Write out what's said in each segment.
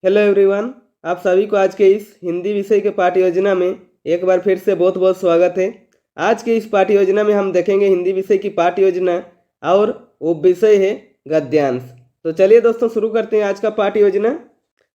Hello everyone, आप सभी को आज के इस हिंदी विषय के पाठ्य योजना में एक बार फिर से बहुत बहुत स्वागत है। आज के इस पाठ्य योजना में हम देखेंगे हिंदी विषय की पाठ्य योजना और वो विषय है गद्यांश। तो चलिए दोस्तों शुरू करते हैं आज का पाठ्य योजना।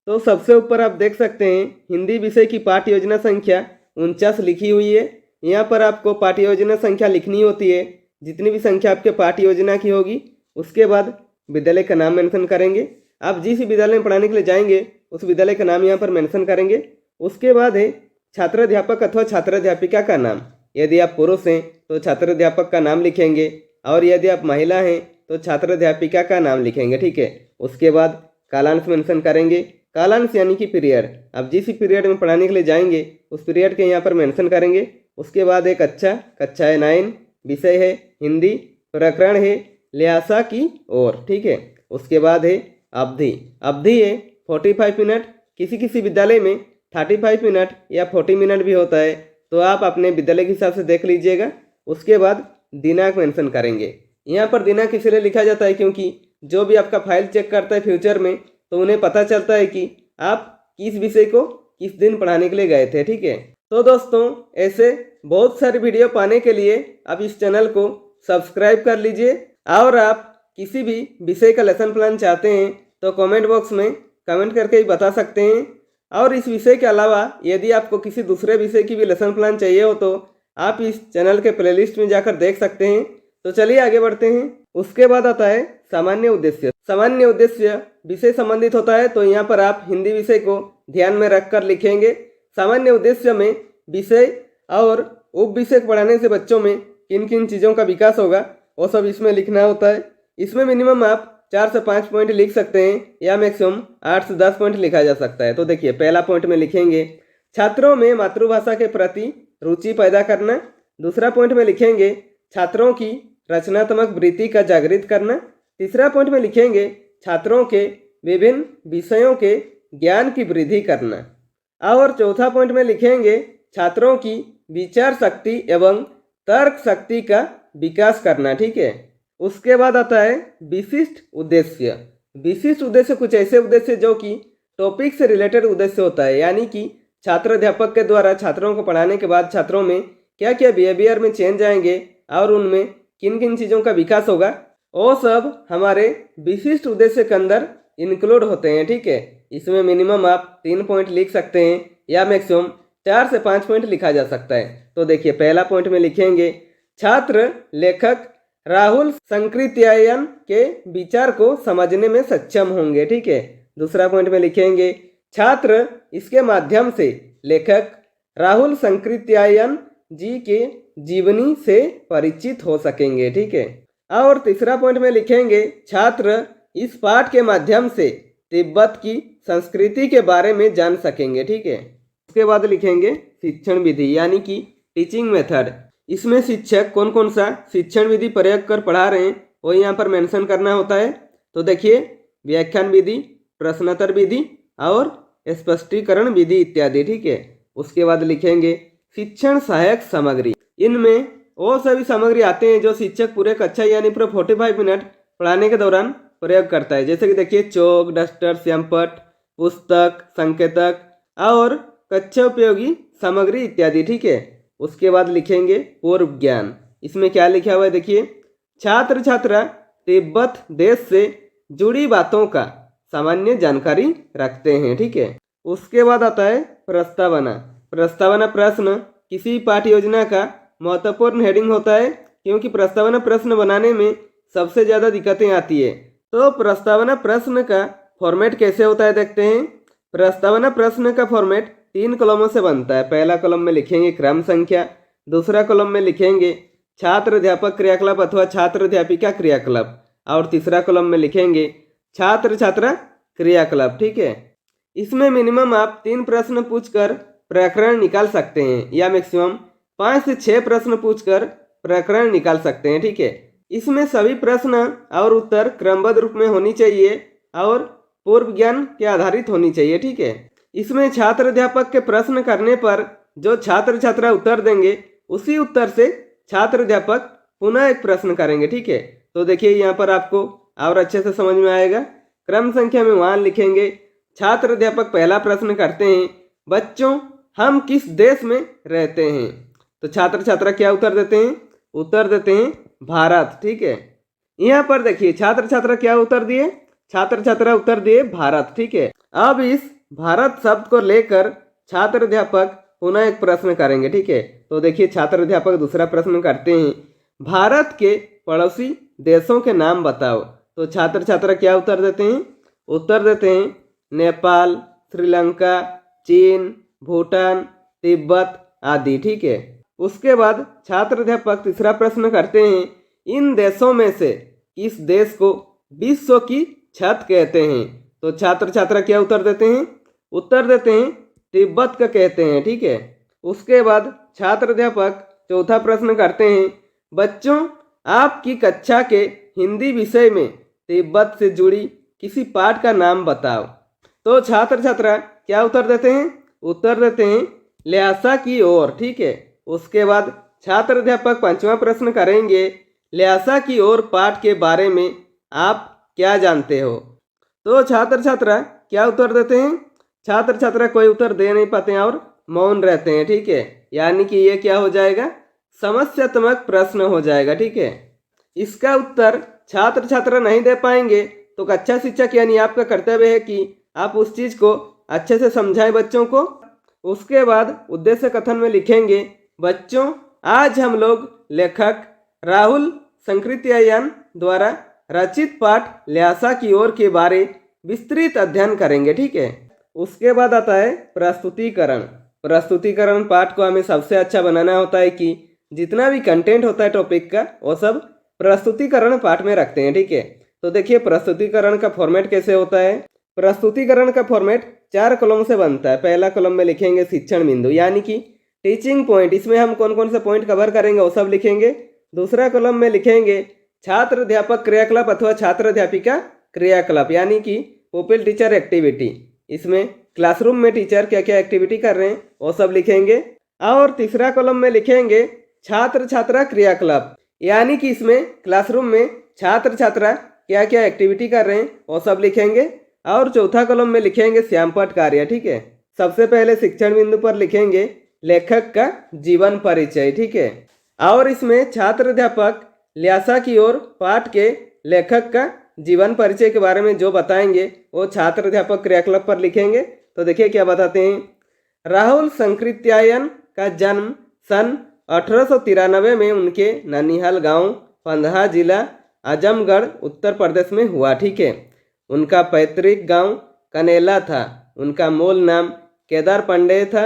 तो सबसे ऊपर आप देख सकते हैं हिंदी विषय की पाठ्य योजना संख्या 49 लिखी हुई है। यहाँ पर आपको पाठ्य योजना संख्या लिखनी होती है। जितनी भी संख्या आपके पाठ्य योजना की होगी उसके बाद विद्यालय का नाम मेंशन करेंगे। आप जिस विद्यालय में पढ़ाने के लिए जाएंगे उस विद्यालय का नाम यहाँ पर मेंशन करेंगे। उसके बाद है छात्राध्यापक अथवा छात्राध्यापिका का नाम। यदि आप पुरुष हैं तो छात्राध्यापक का नाम लिखेंगे और यदि आप महिला हैं तो छात्राध्यापिका का नाम लिखेंगे। ठीक है। उसके बाद कालांश मेंशन करेंगे। कालांश यानी कि पीरियड। आप जिस पीरियड में पढ़ाने के लिए जाएंगे उस पीरियड के यहाँ पर मेंशन करेंगे। उसके बाद है कक्षा है 9, विषय है हिंदी, प्रकरण है ल्यासा की ओर। ठीक है। उसके बाद है अवधि। अवधि है 45 मिनट। किसी किसी विद्यालय में 35 मिनट या 40 मिनट भी होता है, तो आप अपने विद्यालय के हिसाब से देख लीजिएगा। उसके बाद दिनांक मेंशन करेंगे। यहाँ पर दिनांक इसलिए लिखा जाता है क्योंकि जो भी आपका फाइल चेक करता है फ्यूचर में, तो उन्हें पता चलता है कि आप किस विषय को किस दिन पढ़ाने के लिए गए थे। ठीक है। तो दोस्तों ऐसे बहुत सारी वीडियो पाने के लिए आप इस चैनल को सब्सक्राइब कर लीजिए। और आप किसी भी विषय का लेसन प्लान चाहते हैं तो कमेंट बॉक्स में कमेंट करके ही बता सकते हैं। और इस विषय के अलावा यदि आपको किसी दूसरे विषय की भी लेसन प्लान चाहिए हो तो आप इस चैनल के प्लेलिस्ट में जाकर देख सकते हैं। तो चलिए आगे बढ़ते हैं। उसके बाद आता है सामान्य उद्देश्य। सामान्य उद्देश्य विषय संबंधित होता है, तो यहाँ पर आप हिंदी विषय को ध्यान में रखकर लिखेंगे। सामान्य उद्देश्य में विषय और उप विषय पढ़ाने से बच्चों में किन किन चीज़ों का विकास होगा वो सब इसमें लिखना होता है। इसमें मिनिमम आप 4 से 5 पॉइंट लिख सकते हैं या मैक्सिमम 8 से 10 पॉइंट लिखा जा सकता है। तो देखिए पहला पॉइंट में लिखेंगे छात्रों में मातृभाषा के प्रति रुचि पैदा करना। दूसरा पॉइंट में लिखेंगे छात्रों की रचनात्मक वृत्ति का जागृत करना। तीसरा पॉइंट में लिखेंगे छात्रों के विभिन्न विषयों के ज्ञान की वृद्धि करना। और चौथा पॉइंट में लिखेंगे छात्रों की विचार शक्ति एवं तर्क शक्ति का विकास करना। ठीक है। उसके बाद आता है विशिष्ट उद्देश्य। विशिष्ट उद्देश्य कुछ ऐसे उद्देश्य जो कि टॉपिक से रिलेटेड उद्देश्य होता है, यानी कि छात्र अध्यापक के द्वारा छात्रों को पढ़ाने के बाद छात्रों में क्या क्या बिहेवियर में चेंज आएंगे और उनमें किन किन चीज़ों का विकास होगा, वो सब हमारे विशिष्ट उद्देश्य के अंदर इंक्लूड होते हैं। ठीक है। इसमें मिनिमम आप 3 पॉइंट लिख सकते हैं या मैक्सिमम 4 से 5 पॉइंट लिखा जा सकता है। तो देखिए पहला पॉइंट में लिखेंगे छात्र लेखक राहुल संकृत्यायन के विचार को समझने में सक्षम होंगे। ठीक है। दूसरा पॉइंट में लिखेंगे छात्र इसके माध्यम से लेखक राहुल संकृत्यायन जी के जीवनी से परिचित हो सकेंगे। ठीक है। और तीसरा पॉइंट में लिखेंगे छात्र इस पाठ के माध्यम से तिब्बत की संस्कृति के बारे में जान सकेंगे। ठीक है। उसके बाद लिखेंगे शिक्षण विधि यानी कि टीचिंग मेथड। इसमें शिक्षक कौन कौन सा शिक्षण विधि प्रयोग कर पढ़ा रहे हैं वो यहाँ पर मेंशन करना होता है। तो देखिए व्याख्यान विधि, प्रश्नोत्तर विधि और स्पष्टीकरण विधि इत्यादि। ठीक है। उसके बाद लिखेंगे शिक्षण सहायक सामग्री। इनमें वो सभी सामग्री आते हैं जो शिक्षक पूरे कक्षा यानी पूरे 45 मिनट पढ़ाने के दौरान प्रयोग करता है। जैसे कि देखिए चौक, डस्टर, श्यामपट, पुस्तक, संकेतक और कक्षा उपयोगी सामग्री इत्यादि। ठीक है। उसके बाद लिखेंगे पूर्व ज्ञान। इसमें क्या लिखा हुआ है देखिए छात्र छात्रा तिब्बत देश से जुड़ी बातों का सामान्य जानकारी रखते हैं। ठीक है। उसके बाद आता है प्रस्तावना। प्रस्तावना प्रश्न किसी पाठ्य योजना का महत्वपूर्ण हेडिंग होता है, क्योंकि प्रस्तावना प्रश्न बनाने में सबसे ज़्यादा दिक्कतें आती है। तो प्रस्तावना प्रश्न का फॉर्मेट कैसे होता है देखते हैं। प्रस्तावना प्रश्न का फॉर्मेट 3 कॉलमों से बनता है। पहला कॉलम में लिखेंगे क्रम संख्या, दूसरा कॉलम में लिखेंगे छात्र अध्यापक क्रियाकलाप अथवा छात्र अध्यापिका क्रियाकलाप, और तीसरा कॉलम में लिखेंगे छात्र छात्रा क्रियाकलाप। ठीक है। इसमें मिनिमम आप 3 प्रश्न पूछकर प्रकरण निकाल सकते हैं या मैक्सिमम 5 से 6 प्रश्न पूछकर प्रकरण निकाल सकते हैं। ठीक है। इसमें सभी प्रश्न और उत्तर क्रमबद्ध रूप में होनी चाहिए और पूर्व ज्ञान के आधारित होनी चाहिए। ठीक है। इसमें छात्र अध्यापक के प्रश्न करने पर जो छात्र छात्रा उत्तर देंगे उसी उत्तर से छात्र अध्यापक पुनः एक प्रश्न करेंगे। ठीक है। तो देखिए यहाँ पर आपको और अच्छे से समझ में आएगा। क्रम संख्या में वहाँ लिखेंगे छात्र अध्यापक पहला प्रश्न करते हैं, बच्चों हम किस देश में रहते हैं? तो छात्र छात्रा क्या उत्तर देते हैं? उत्तर देते हैं भारत। ठीक है, यहाँ पर देखिए छात्र छात्रा क्या उत्तर दिए? छात्र छात्रा उत्तर दिए भारत। ठीक है, अब इस भारत शब्द को लेकर छात्र अध्यापक पुनः एक प्रश्न करेंगे। ठीक है, तो देखिए छात्र अध्यापक दूसरा प्रश्न करते हैं, भारत के पड़ोसी देशों के नाम बताओ। तो छात्र छात्रा क्या उत्तर देते हैं? उत्तर देते हैं नेपाल, श्रीलंका, चीन, भूटान, तिब्बत आदि। ठीक है, उसके बाद छात्र अध्यापक तीसरा प्रश्न करते हैं, इन देशों में से किस देश को विश्व की छत कहते हैं? तो छात्र छात्रा क्या उत्तर देते हैं? उत्तर देते हैं तिब्बत का कहते हैं। ठीक है, उसके बाद छात्र अध्यापक चौथा प्रश्न करते हैं, बच्चों आपकी कक्षा के हिंदी विषय में तिब्बत से जुड़ी किसी पाठ का नाम बताओ। तो छात्र छात्रा क्या उत्तर देते हैं? उत्तर देते हैं ल्हासा की ओर। ठीक है, उसके बाद छात्र अध्यापक पांचवा प्रश्न करेंगे, ल्हासा की ओर पाठ के बारे में आप क्या जानते हो? तो छात्र छात्रा क्या उत्तर देते हैं? छात्र छात्रा कोई उत्तर दे नहीं पाते हैं और मौन रहते हैं। ठीक है, यानी कि ये क्या हो जाएगा? समस्यात्मक प्रश्न हो जाएगा। ठीक है, इसका उत्तर छात्र छात्रा नहीं दे पाएंगे तो कक्षा शिक्षक यानी आपका कर्तव्य है कि आप उस चीज को अच्छे से समझाएं बच्चों को। उसके बाद उद्देश्य कथन में लिखेंगे, बच्चों आज हम लोग लेखक राहुल संकृत्यायन द्वारा रचित पाठ ल्हासा की ओर के बारे विस्तृत अध्ययन करेंगे। ठीक है, उसके बाद आता है प्रस्तुतिकरण। प्रस्तुतिकरण पाठ को हमें सबसे अच्छा बनाना होता है कि जितना भी कंटेंट होता है टॉपिक का वो सब प्रस्तुतिकरण पाठ में रखते हैं। ठीक है, तो देखिए प्रस्तुतिकरण का फॉर्मेट कैसे होता है। प्रस्तुतिकरण का फॉर्मेट 4 कॉलम से बनता है। पहला कॉलम में लिखेंगे शिक्षण बिंदु यानी कि टीचिंग पॉइंट, इसमें हम कौन कौन से पॉइंट कवर करेंगे वो सब लिखेंगे। दूसरा कॉलम में लिखेंगे छात्र अध्यापक क्रियाकलाप अथवा छात्र अध्यापिका क्रियाकलाप यानी कि पुपिल टीचर एक्टिविटी, इसमें क्लासरूम में टीचर क्या क्या एक्टिविटी कर रहे हैं वो सब लिखेंगे। और तीसरा कॉलम में लिखेंगे छात्र छात्रा क्रियाकलाप यानी कि इसमें क्लासरूम में छात्र छात्रा क्या क्या एक्टिविटी कर रहे हैं वो सब लिखेंगे। और चौथा कॉलम में लिखेंगे श्यामपट कार्य। ठीक है, सबसे पहले शिक्षण बिंदु पर लिखेंगे लेखक का जीवन परिचय। ठीक है, और इसमें छात्र अध्यापक ल्हासा की ओर पाठ के लेखक का जीवन परिचय के बारे में जो बताएंगे वो छात्र अध्यापक क्रियाकलाप पर लिखेंगे। तो देखिए क्या बताते हैं, राहुल संकृत्यायन का जन्म सन 1893 में उनके ननिहाल गांव पंधा जिला आजमगढ़ उत्तर प्रदेश में हुआ। ठीक है, उनका पैतृक गांव कनेला था। उनका मूल नाम केदार पांडे था।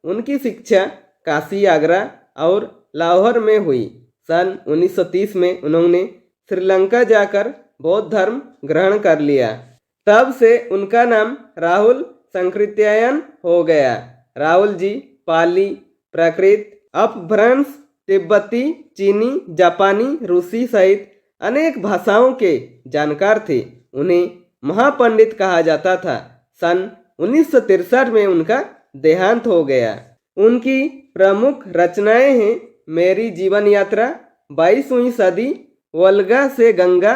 उनकी शिक्षा काशी, आगरा और लाहौर में हुई। सन 1930 में उन्होंने श्रीलंका जाकर बौद्ध धर्म ग्रहण कर लिया। तब से उनका नाम राहुल संकृत्यायन हो गया। राहुल जी पाली, प्राकृत, अपभ्रंश, तिब्बती, चीनी, जापानी, रूसी सहित अनेक भाषाओं के जानकार थे। उन्हें महापंडित कहा जाता था। सन 1963 में उनका देहांत हो गया। उनकी प्रमुख रचनाएं हैं मेरी जीवन यात्रा, 22वीं सदी, वोल्गा से गंगा,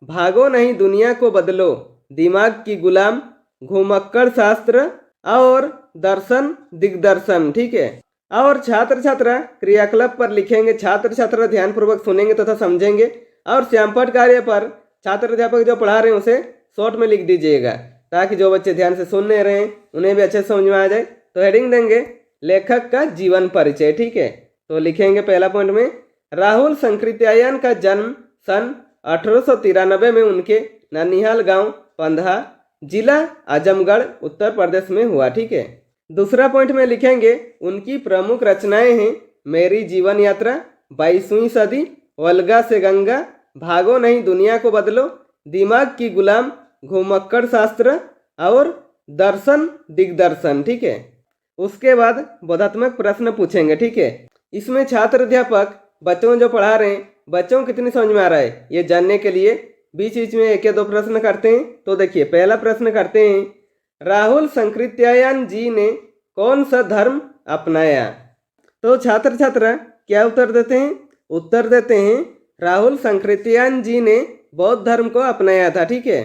भागो नहीं दुनिया को बदलो, दिमाग की गुलाम, घुमक्कड़ शास्त्र और दर्शन दिग्दर्शन। ठीक है, और छात्र छात्रा क्रियाकलाप पर लिखेंगे। छात्र छात्रा ध्यानपूर्वक सुनेंगे तथा समझेंगे। और श्यामपट कार्य पर छात्र अध्यापक जो पढ़ा रहे हैं उसे शॉर्ट में लिख दीजिएगा ताकि जो बच्चे ध्यान से सुन नहीं रहे हैं उन्हें भी अच्छे से समझ में आ जाए। तो हेडिंग देंगे लेखक का जीवन परिचय। ठीक है, तो लिखेंगे पहला पॉइंट में राहुल संकृत्यायन का जन्म सन 1893 में उनके ननिहाल गांव पंधा जिला आजमगढ़ उत्तर प्रदेश में हुआ। ठीक है, दूसरा पॉइंट में लिखेंगे उनकी प्रमुख रचनाएं हैं मेरी जीवन यात्रा, 22वीं सदी, वोल्गा से गंगा, भागो नहीं दुनिया को बदलो, दिमाग की गुलाम, घुमक्कड़ शास्त्र और दर्शन दिग्दर्शन। ठीक है, उसके बाद बोधात्मक प्रश्न पूछेंगे। ठीक है, इसमें छात्र अध्यापक बच्चों जो पढ़ा रहे हैं बच्चों को कितनी समझ में आ रहा है ये जानने के लिए बीच बीच में एक या दो प्रश्न करते हैं। तो देखिए पहला प्रश्न करते हैं, राहुल संकृत्यायन जी ने कौन सा धर्म अपनाया? तो छात्र छात्रा क्या उत्तर देते हैं? उत्तर देते हैं राहुल संकृत्यायन जी ने बौद्ध धर्म को अपनाया था। ठीक है,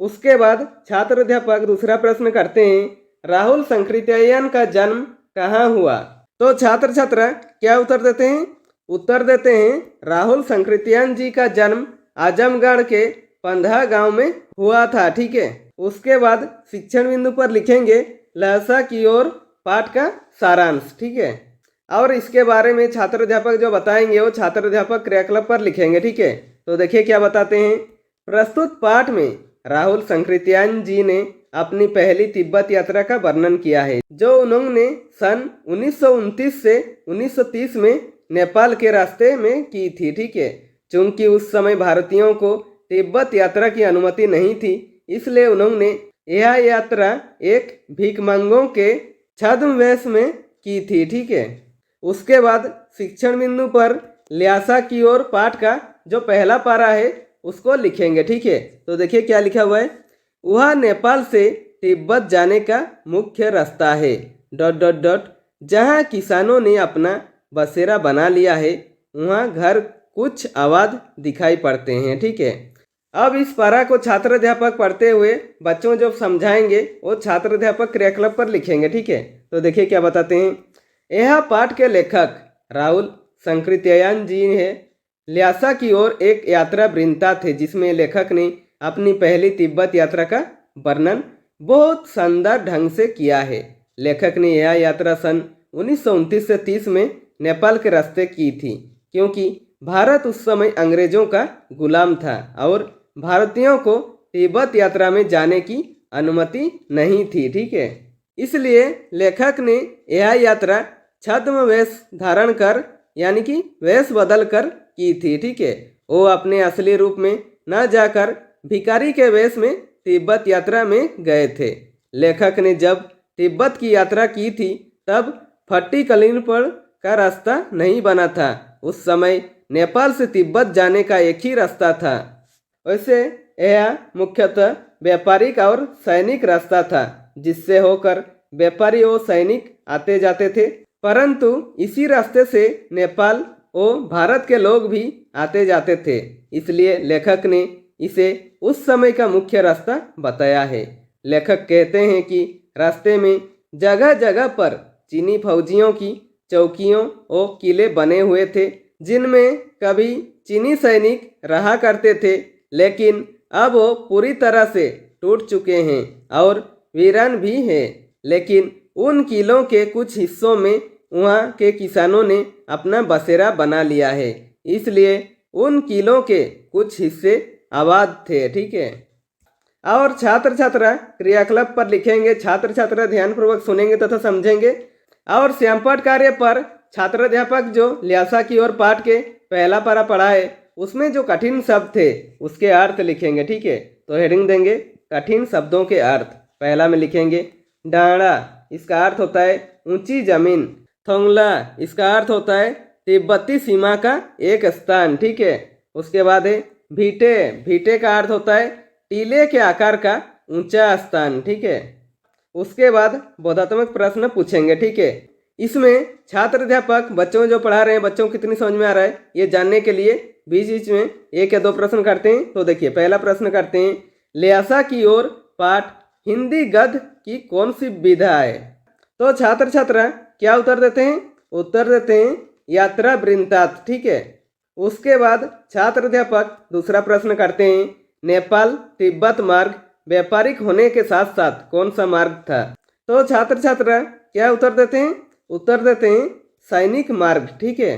उसके बाद छात्र अध्यापक दूसरा प्रश्न करते हैं, राहुल सांकृत्यायन का जन्म कहाँ हुआ? तो छात्र छात्रा क्या उत्तर देते हैं? उत्तर देते हैं, राहुल सांकृत्यायन जी का जन्म आजमगढ़ के पंधा गांव में हुआ था। ठीक है। उसके बाद शिक्षण बिंदु पर लिखेंगे लहसा की ओर पाठ का सारांश। ठीक है। और इसके बारे में छात्र अध्यापक जो बताएंगे वो छात्र अध्यापक क्रियाकलाप पर लिखेंगे। ठीक है। तो देखिए क्या बताते हैं, प्रस्तुत पाठ में राहुल सांकृत्यायन जी ने अपनी पहली तिब्बत यात्रा का वर्णन किया है जो उन्होंने सन 1929 से 1930 में नेपाल के रास्ते में की थी। ठीक है। चूंकि उस समय भारतीयों को तिब्बत यात्रा की अनुमति नहीं थी, इसलिए उन्होंने यह यात्रा एक भिखमंगों के छद्मवेश में की थी। ठीक है। उसके बाद शिक्षण बिंदु पर ल्यासा की ओर पाठ का जो पहला पारा है उसको लिखेंगे। ठीक है। तो देखिए क्या लिखा हुआ है, वह नेपाल से तिब्बत जाने का मुख्य रास्ता है जहाँ किसानों ने अपना बसेरा बना लिया है, वहाँ घर कुछ आबाद दिखाई पड़ते हैं। ठीक है। अब इस पारा को छात्र अध्यापक पढ़ते हुए बच्चों जो समझाएंगे वो छात्र अध्यापक क्रियाकलाप पर लिखेंगे। ठीक है। तो देखिए क्या बताते हैं, यह पाठ के लेखक राहुल सांकृत्यायन जी है। ल्यासा की ओर एक यात्रा वृंता थे जिसमें लेखक ने अपनी पहली तिब्बत यात्रा का वर्णन बहुत शानदार ढंग से किया है। लेखक ने यह यात्रा सन 1929 से 30 में नेपाल के रास्ते की थी, क्योंकि भारत उस समय अंग्रेजों का गुलाम था और भारतीयों को तिब्बत यात्रा में जाने की अनुमति नहीं थी। ठीक है। इसलिए लेखक ने यह यात्रा छद्म वेश धारण कर यानी कि वेश बदल कर की थी। ठीक है। वो अपने असली रूप में न जाकर भिखारी के वेश में तिब्बत यात्रा में गए थे। लेखक ने जब तिब्बत की यात्रा की थी तब फट्टिकलिनपुर का रास्ता नहीं बना था। उस समय नेपाल से तिब्बत जाने का एक ही रास्ता था। वैसे यह मुख्यतः व्यापारिक और सैनिक रास्ता था जिससे होकर व्यापारी और सैनिक आते जाते थे, परंतु इसी रास्ते से नेपाल और भारत के लोग भी आते जाते थे, इसलिए लेखक ने इसे उस समय का मुख्य रास्ता बताया है। लेखक कहते हैं कि रास्ते में जगह जगह पर चीनी फौजियों की चौकियों और किले बने हुए थे जिनमें कभी चीनी सैनिक रहा करते थे, लेकिन अब वो पूरी तरह से टूट चुके हैं और वीरान भी हैं। लेकिन उन किलों के कुछ हिस्सों में वहाँ के किसानों ने अपना बसेरा बना लिया है, इसलिए उन किलों के कुछ हिस्से आबाद थे। ठीक है। और छात्र छात्रा क्रियाकलाप पर लिखेंगे। छात्र छात्रा ध्यानपूर्वक सुनेंगे तथा समझेंगे। और श्यामपाठ कार्य पर छात्र अध्यापक जो ल्यासा की ओर पाठ के पहला पारा पढ़ा है उसमें जो कठिन शब्द थे उसके अर्थ लिखेंगे। ठीक है। तो हेडिंग देंगे कठिन शब्दों के अर्थ। पहला में लिखेंगे डांडा, इसका अर्थ होता है ऊंची जमीन। थोंगला, इसका अर्थ होता है तिब्बती सीमा का एक स्थान। ठीक है। उसके बाद है भीटे, भीटे का अर्थ होता है टीले के आकार का ऊंचा स्थान। ठीक है। उसके बाद बोधात्मक प्रश्न पूछेंगे। ठीक है। इसमें छात्र अध्यापक बच्चों जो पढ़ा रहे हैं बच्चों को कितनी समझ में आ रहा है ये जानने के लिए बीच बीच में एक या दो प्रश्न करते हैं। तो देखिए पहला प्रश्न करते हैं, ल्यासा की ओर पाठ हिंदी गद्य की कौन सी विधा है? तो छात्र छात्रा क्या उत्तर देते हैं? उत्तर देते हैं यात्रा वृंतांत। ठीक है। उसके बाद छात्र अध्यापक दूसरा प्रश्न करते हैं, नेपाल तिब्बत मार्ग व्यापारिक होने के साथ साथ कौन सा मार्ग था? तो छात्र छात्रा क्या उत्तर देते हैं? उत्तर देते हैं सैनिक मार्ग। ठीक है।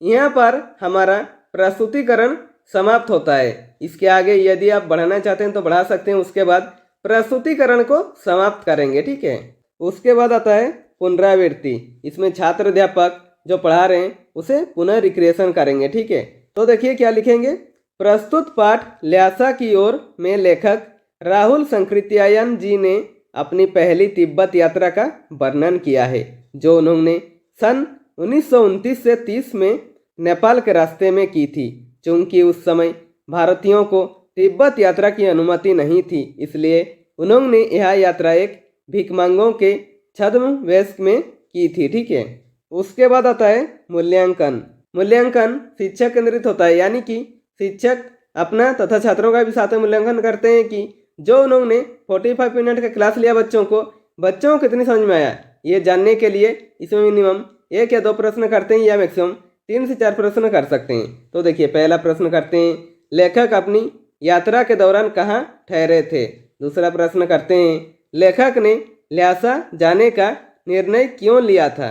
यहाँ पर हमारा प्रस्तुतिकरण समाप्त होता है। इसके आगे यदि आप बढ़ाना चाहते हैं तो बढ़ा सकते हैं। उसके बाद प्रस्तुतिकरण को समाप्त करेंगे। ठीक है। उसके बाद आता है पुनरावृत्ति। इसमें छात्र अध्यापक जो पढ़ा रहे हैं उसे पुनः रिक्रिएशन करेंगे। ठीक है। तो देखिए क्या लिखेंगे, प्रस्तुत पाठ ल्यासा की ओर में लेखक राहुल सांकृत्यायन जी ने अपनी पहली तिब्बत यात्रा का वर्णन किया है जो उन्होंने सन 1929 से 30 में नेपाल के रास्ते में की थी। चूंकि उस समय भारतीयों को तिब्बत यात्रा की अनुमति नहीं थी, इसलिए उन्होंने यह यात्रा एक भिखमंगों के छद्म वेश में की थी। ठीक है। उसके बाद आता है मूल्यांकन। मूल्यांकन शिक्षक केंद्रित होता है, यानी कि शिक्षक अपना तथा छात्रों का भी साथ में मूल्यांकन करते हैं कि जो उन्होंने 45 मिनट का क्लास लिया बच्चों को कितनी समझ में आया, ये जानने के लिए इसमें मिनिमम 1 या 2 प्रश्न करते हैं या मैक्सिमम 3 से 4 प्रश्न कर सकते हैं। तो देखिए पहला प्रश्न करते हैं, लेखक अपनी यात्रा के दौरान कहाँ ठहरे थे। दूसरा प्रश्न करते हैं, लेखक ने ल्हासा जाने का निर्णय क्यों लिया था।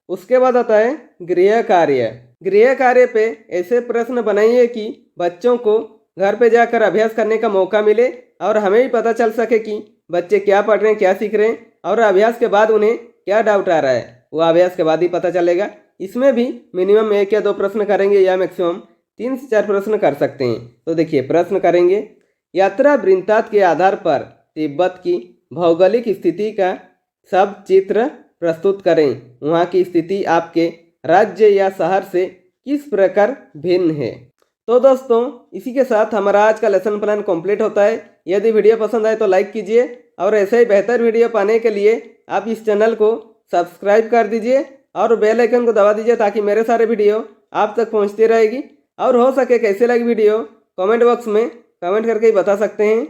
उसके बाद आता है गृह कार्य। गृह कार्य पे ऐसे प्रश्न बनाइए कि बच्चों को घर पे जाकर अभ्यास करने का मौका मिले और हमें भी पता चल सके कि बच्चे क्या पढ़ रहे हैं, क्या सीख रहे हैं और अभ्यास के बाद उन्हें क्या डाउट आ रहा है, वो अभ्यास के बाद ही पता चलेगा। इसमें भी मिनिमम 1 या 2 प्रश्न करेंगे या मैक्सिमम 3 से 4 प्रश्न कर सकते हैं। तो देखिए प्रश्न करेंगे, यात्रा वृत्तांत के आधार पर तिब्बत की भौगोलिक स्थिति का सब चित्र प्रस्तुत करें। वहाँ की स्थिति आपके राज्य या शहर से किस प्रकार भिन्न है। तो दोस्तों इसी के साथ हमारा आज का लेसन प्लान कंप्लीट होता है। यदि वीडियो पसंद आए तो लाइक कीजिए और ऐसे ही बेहतर वीडियो पाने के लिए आप इस चैनल को सब्सक्राइब कर दीजिए और बेल आइकन को दबा दीजिए ताकि मेरे सारे वीडियो आप तक पहुंचती रहेगी। और हो सके कैसे लगी वीडियो कमेंट बॉक्स में कमेंट करके ही बता सकते हैं।